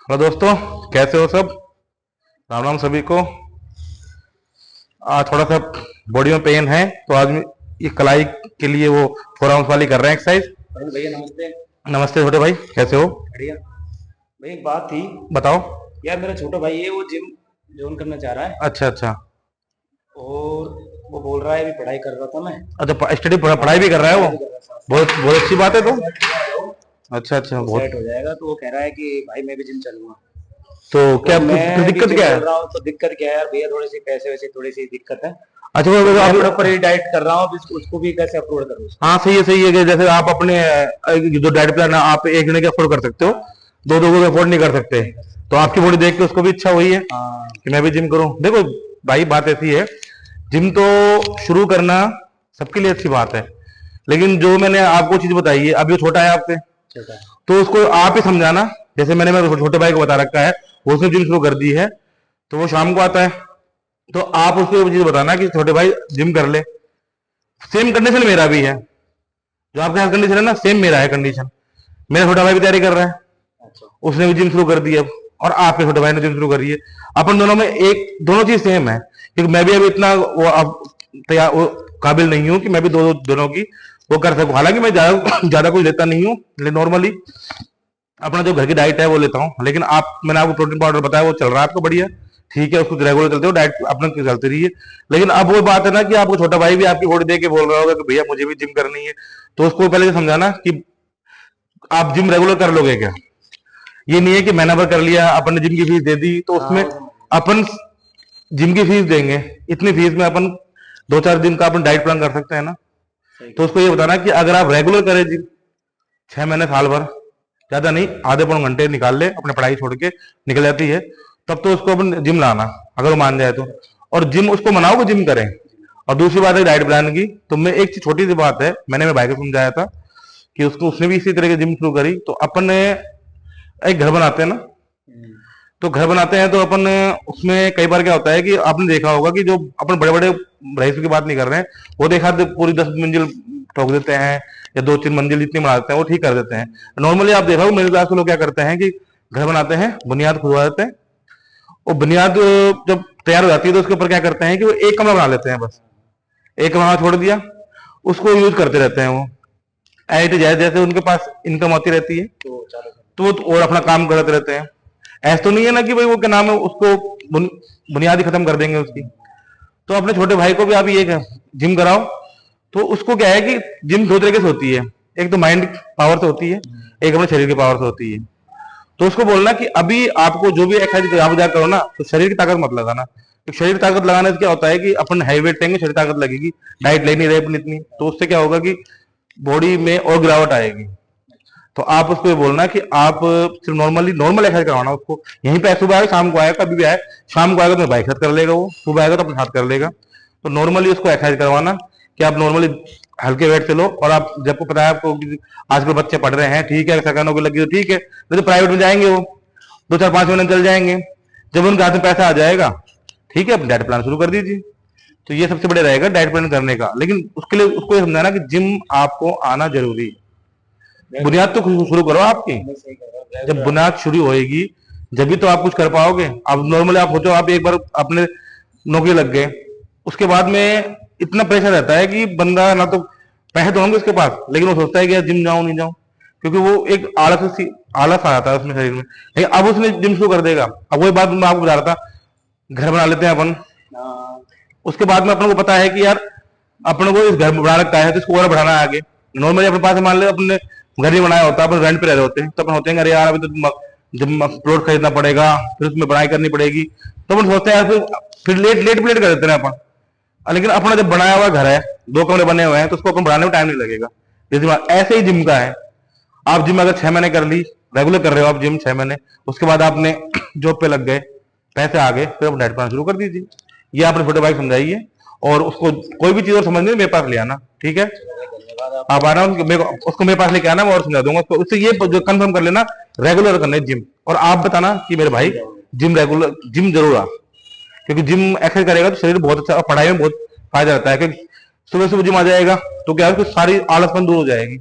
Hello दोस्तों, कैसे हो सब। राम राम सभी को। आज थोड़ा सा बॉडी में पेन है तो आज ये कलाई के लिए वो फोर आर्म्स वाली कर रहे हैं एक्सरसाइज। अरुण भैया नमस्ते। नमस्ते छोटे भाई, कैसे हो। बढ़िया भाई। एक बात थी बताओ। यार, मेरा छोटा भाई है, वो जिम ज्वाइन करना चाह रहा है अच्छा अच्छा। और वो बोल रहा है अभी पढ़ाई कर रहा था मैं। अच्छा, स्टडी पढ़ाई भी कर रहा है वो। पढ़ाई भी कर रहा था बहुत बहुत अच्छी बात है तो। अच्छा अच्छा, वो बहुत। सेट हो जाएगा तो वो कह रहा है कि भाई मैं भी जिम चलूंगा। तो क्या तो मैं भी दिक्कत जिम क्या चल है। रहा हूँ। तो दिक्कत क्या है यार भैया, थोड़ी सी पैसे वैसे थोड़ी सी दिक्कत है। अच्छा तो मैं आप। प्रॉपर ही डाइट कर रहा हूँ, अभी उसको भी कैसे अपलोड करूँ उसको। हाँ सही है कि जैसे आप अपने जो डाइट प्लान है आप एक जने के अफोर्ड कर सकते हो, हाँ, दो दो को अफोर्ड नहीं कर सकते। नहीं कर सकते। तो आपकी बॉडी देख के उसको भी इच्छा हुई है हाँ कि मैं भी जिम करूं। देखो भाई, बात ऐसी है, जिम तो शुरू करना सबके लिए अच्छी बात है, लेकिन जो मैंने आपको चीज बताई है, अब ये छोटा है आपसे, छोटा है। तो उसको आप ही समझाना। जैसे मैंने मेरे छोटे भाई को बता रखा है, वो उसने जिम शुरू कर दी है, तो वो शाम को आता है, तो आप उसको ये चीज बताना कि छोटे भाई जिम कर ले। सेम कंडीशन मेरा भी है, जो आपके यहाँ कंडीशन है ना, सेम मेरा है कंडीशन। मेरा छोटा भाई भी तैयारी कर रहा है, अच्छा उसने भी जिम शुरू कर दी अब, और आपके छोटे भाई ने जिम शुरू करी है। अपन दोनों में एक दोनों चीज सेम है, क्योंकि मैं भी अभी इतना वो अब तैयार वो काबिल नहीं हूँ कि मैं भी दोनों की वो कर सकूं। हालांकि मैं ज्यादा ज्यादा कुछ लेता नहीं हूँ, लेकिन नॉर्मली अपना जो घर की डाइट है वो लेता हूँ। लेकिन आप, मैंने आपको प्रोटीन पाउडर बताया, वो चल रहा है आपको बढ़िया, ठीक है, उसको रेगुलर चलते हो, डाइट अपना चलती रही है। लेकिन अब वो बात है ना कि आपको छोटा भाई भी आपकी बॉडी देख के बोल रहा होगा कि भैया मुझे भी जिम करनी है, तो उसको पहले समझाना कि आप जिम रेगुलर कर लोगे क्या। ये नहीं है कि महीना भर कर लिया, अपन ने जिम की फीस दे दी तो हाँ उसमें वो समझ गया। अपन जिम की फीस देंगे, इतनी फीस में अपन 2-4 दिन का अपन डाइट प्लान कर सकते हैं ना। सही तो कह उसको ये बताना कि अगर आप रेगुलर करें जिम 6 महीने साल भर, ज्यादा नहीं, आधे पौन घंटे निकाल ले, अपने पढ़ाई छोड़ के निकल जाती है, तब तो उसको अपन जिम लाना, अगर वो मान जाए तो। और जिम उसको मनाओ कि जिम करें। और दूसरी बात है डाइट प्लान की, तो मैं एक छोटी सी बात है, मैंने मेरे भाई को समझाया था कि उसको, उसने भी इसी तरह की जिम शुरू करी। तो अपन ने एक घर बनाते हैं ना, हम्म, तो घर बनाते हैं तो अपन उसमें कई बार क्या होता है कि आपने देखा होगा कि जो अपन बड़े बड़े रईसों की बात नहीं कर रहे हैं, वो देखा पूरी 10 मंजिल ठोक देते हैं, या 2-3 मंजिल जितनी बना देते हैं वो ठीक कर देते हैं। नॉर्मली आप देखा होगा मिडिल क्लास के लोग क्या करते हैं कि घर बनाते हैं, बुनियाद खुदवा देते हैं, और बुनियाद जब तैयार हो जाती है तो उसके ऊपर क्या करते हैं कि वो एक कमरा बना लेते हैं बस, एक कमरा छोड़ दिया, उसको यूज करते रहते हैं वो। एट जैसे जैसे उनके पास इनकम आती रहती है, तो चालू कर। तो वो और अपना काम करते रहते हैं। ऐसा तो नहीं है ना कि भाई वो क्या नाम है उसको बुनियादी खत्म कर देंगे उसकी। तो अपने छोटे भाई को भी आप ये जिम कराओ। तो उसको क्या है कि जिम दो तरीके से होती है, एक तो माइंड पावर से होती है, एक अपने शरीर की पावर से होती है। तो उसको बोलना कि अभी आपको जो भी एक्सरसाइज आप जा करो ना, तो शरीर की ताकत मत लगाना। तो शरीर की ताकत लगाने से क्या होता है कि अपन हैवी वेट लेंगे, शरीर ताकत लगेगी, डाइट ले नहीं रहे अपन इतनी, तो उससे क्या होगा कि बॉडी में और गिरावट आएगी। तो आप उसको ये बोलना कि आप सिर्फ नॉर्मली नॉर्मल एक्सरसाइज करवाना उसको। यहीं पे सुबह आए, शाम को आए, कभी भी आए, शाम को आएगा तो बाइक साथ कर लेगा, वो सुबह आएगा तो अपने साथ कर लेगा। तो नॉर्मली उसको एक्सरसाइज करवाना कि आप नॉर्मली हल्के वेट से लो। और आप जब को पता है आपको कि आजकल बच्चे पढ़ रहे हैं, ठीक है, सेकंडों की लगी तो ठीक है, नहीं तो प्राइवेट में जाएंगे, वो 2-4-5 महीने चल जाएंगे, जब उनके हाथ में पैसा आ जाएगा, ठीक है, आप डाइट प्लान शुरू कर दीजिए। तो ये सबसे बढ़िया रहेगा डाइट प्लान करने का। लेकिन उसके लिए उसको ये समझाना कि जिम आपको आना जरूरी है। बुनियाद तो शुरू करो आपकी, नहीं, सही कह रहा हूँ, जब रेगुलर। बुनियाद शुरू होएगी जब भी तो आप कुछ कर पाओगे। अब नॉर्मली आप सोचो, आप एक बार अपने नौकरी लग गए, उसके बाद में इतना प्रेशर रहता है कि बंदा ना तो पैसे तो होंगे उसके पास, लेकिन वो सोचता है कि यार जिम जाऊं नहीं जाऊं, क्योंकि वो एक आलस आ जाता है उसमें शरीर में। लेकिन अब उसने जिम शुरू कर देगा। अब वही बात मैं आपको बता रहा था, घर बना लेते हैं अपन, हाँ उसके बाद में अपन को पता है कि यार अपन को इस घर में बना रखा है तो इसको और बढ़ाना है आगे। नॉर्मली अपने पास मान ले अपने घर नहीं बनाया होता, अपन रेंट पे रह रहे होते हैं, तो अपन होते हैं अरे यार अभी तो जब प्लॉट खरीदना पड़ेगा, फिर उसमें बढ़ाई करनी पड़ेगी, तो अपन सोचते हैं यार फिर लेट लेट लेट कर देते हैं अपन। लेकिन अपना जब बनाया हुआ घर है, 2 कमरे बने हुए हैं, तो उसको अपन बढ़ाने में टाइम नहीं लगेगा। जैसे ऐसे ही जिम का है, आप जिम अगर 6 महीने कर ली, रेगुलर कर रहे हो आप जिम 6 महीने, उसके बाद आपने जॉब पे लग गए, पैसे आ गए, फिर आप डाइट प्लान शुरू कर दीजिए। ये आपने छोटे भाई को समझाइए, और उसको कोई भी चीज और समझनी है मेरे पास ले आना, ठीक है। धन्यवाद आप आपका। आना, उसको मेरे पास लेके आना, मैं और समझा दूंगा उसको। उससे ये जो कंफर्म कर लेना रेगुलर करना है जिम, और आप बताना कि मेरे भाई जिम जाऊंगा। जिम जरूर आ, क्योंकि जिम एक्सरसाइज करेगा तो शरीर बहुत अच्छा, और पढ़ाई में बहुत फायदा रहता है। क्योंकि सुबह सुबह जिम आ जाएगा तो क्या है, उसकी सारी आलसपन दूर हो जाएगी,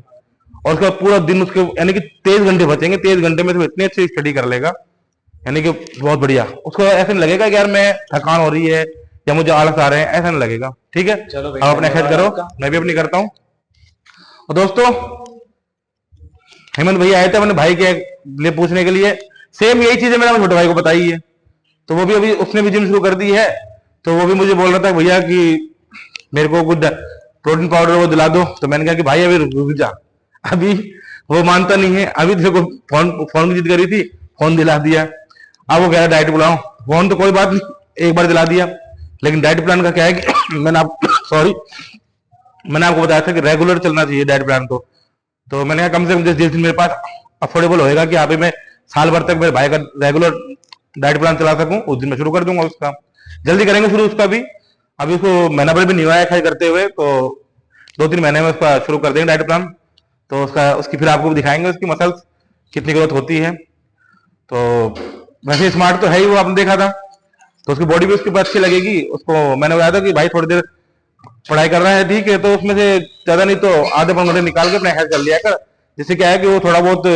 और उसका पूरा दिन उसके यानी कि 23 घंटे बचेंगे, 23 घंटे में से इतनी अच्छी स्टडी कर लेगा यानी कि बहुत बढ़िया। उसको ऐसा नहीं लगेगा कि यार मैं थकान हो रही है या मुझे आलस आ रहे हैं, ऐसा नहीं लगेगा। ठीक है, चलो भाई, आप अपने एक्सरसाइज धन्यवाद करो, आपका। मैं भी अपनी करता हूँ। और दोस्तों, हेमंत भैया आए थे अपने भाई के लिए पूछने के लिए, सेम यही चीजें मैंने अपने छोटे भाई को बताई है। तो वो भी अभी उसने भी जिम शुरू कर दी है। तो वो भी मुझे बोल रहा था भैया कि मेरे को कुछ प्रोटीन पाउडर वो दिला दो। तो मैंने कहा कि भाई अभी रुक जा, अभी वो मानता नहीं है। अभी देखो फोन फोन की जिद करी थी, फोन दिला दिया। अब वो कह रहा है डाइट बुलाओ। फोन तो कोई बात नहीं, एक बार दिला दिया, लेकिन डाइट प्लान का क्या है कि मैंने आप सॉरी मैंने आपको बताया था कि रेगुलर चलना चाहिए डाइट प्लान को। तो मैंने कहा कम से कम जिस दिन मेरे पास अफोर्डेबल होएगा कि अभी मैं साल भर तक मेरे भाई का रेगुलर डाइट प्लान चला सकूं, उस दिन मैं शुरू कर दूंगा उसका। जल्दी करेंगे शुरू उसका भी। अभी उसको महीना भर भी नहीं हुआ है खाई करते हुए, तो 2-3 महीने में उसका शुरू कर देंगे डाइट प्लान। तो उसकी फिर आपको भी दिखाएंगे उसकी मसल्स कितनी ग्रोथ होती है। तो वैसे स्मार्ट तो है ही वो, आपने देखा था। तो उसकी बॉडी भी उसके पास अच्छी लगेगी। उसको मैंने बताया था कि भाई थोड़ी देर पढ़ाई कर रहा है, ठीक है, तो उसमें से ज्यादा नहीं तो आधे पौने घंटे निकाल के अपना एक्सरसाइज कर लिया कर। जिससे क्या है कि वो थोड़ा बहुत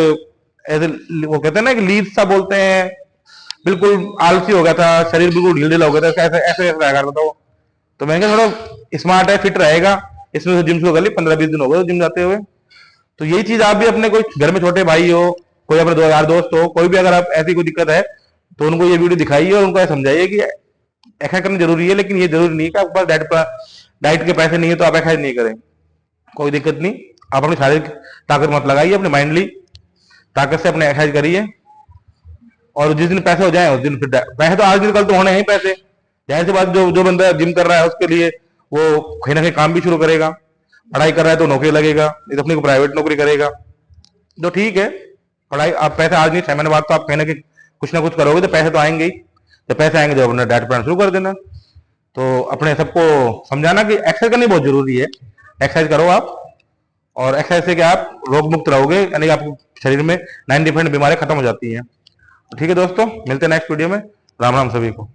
ऐसे, वो कहते हैं ना कि लीड सा बोलते हैं, बिल्कुल आलसी हो गया था, शरीर बिल्कुल ढील ढीला हो गया था, ऐसे ऐसे ऐसे रहा करता था वो। तो मैंने कहा थोड़ा स्मार्ट है, फिट रहेगा। इसमें से जिम शुरू कर ली, 15-20 दिन हो गए जिम जाते हुए। तो यही चीज आप भी अपने कोई घर में छोटे भाई हो, कोई अपने 2 यार दोस्त हो, कोई भी अगर आप ऐसी कोई दिक्कत है, तो उनको ये वीडियो दिखाइए और उनको समझाइए कि एक्सरसाइज करना जरूरी है, लेकिन ये जरूरी नहीं है कि आपके पास डाइट के पैसे नहीं है तो आप एक्सरसाइज नहीं करें। कोई दिक्कत नहीं, आप अपनी शारीरिक ताकत मत लगाइए, अपने माइंडली ताकत से अपने एक्सरसाइज करिए। और जिस दिन पैसे हो जाए उस दिन फिर पैसे तो आज दिन कल तो होने हैं पैसे। जाहिर सी बात, जो बंदा जिम कर रहा है उसके लिए वो कहीं ना कहीं काम भी शुरू करेगा। पढ़ाई कर रहा है तो नौकरी लगेगा, नहीं तो अपनी को प्राइवेट नौकरी करेगा। तो ठीक है, पढ़ाई आप पैसे आज नहीं 6 महीने बाद तो आप कहीं ना कहीं कुछ ना कुछ करोगे, तो पैसे तो आएंगे ही। तो पैसे आएंगे जब अपना डाइट प्लान शुरू कर देना। तो अपने सबको समझाना कि एक्सरसाइज करनी बहुत जरूरी है। एक्सरसाइज करो आप, और एक्सरसाइज से क्या आप रोग मुक्त रहोगे, यानी कि आपको शरीर में 90% बीमारियां खत्म हो जाती हैं। ठीक है दोस्तों, मिलते हैं नेक्स्ट वीडियो में। राम राम सभी को।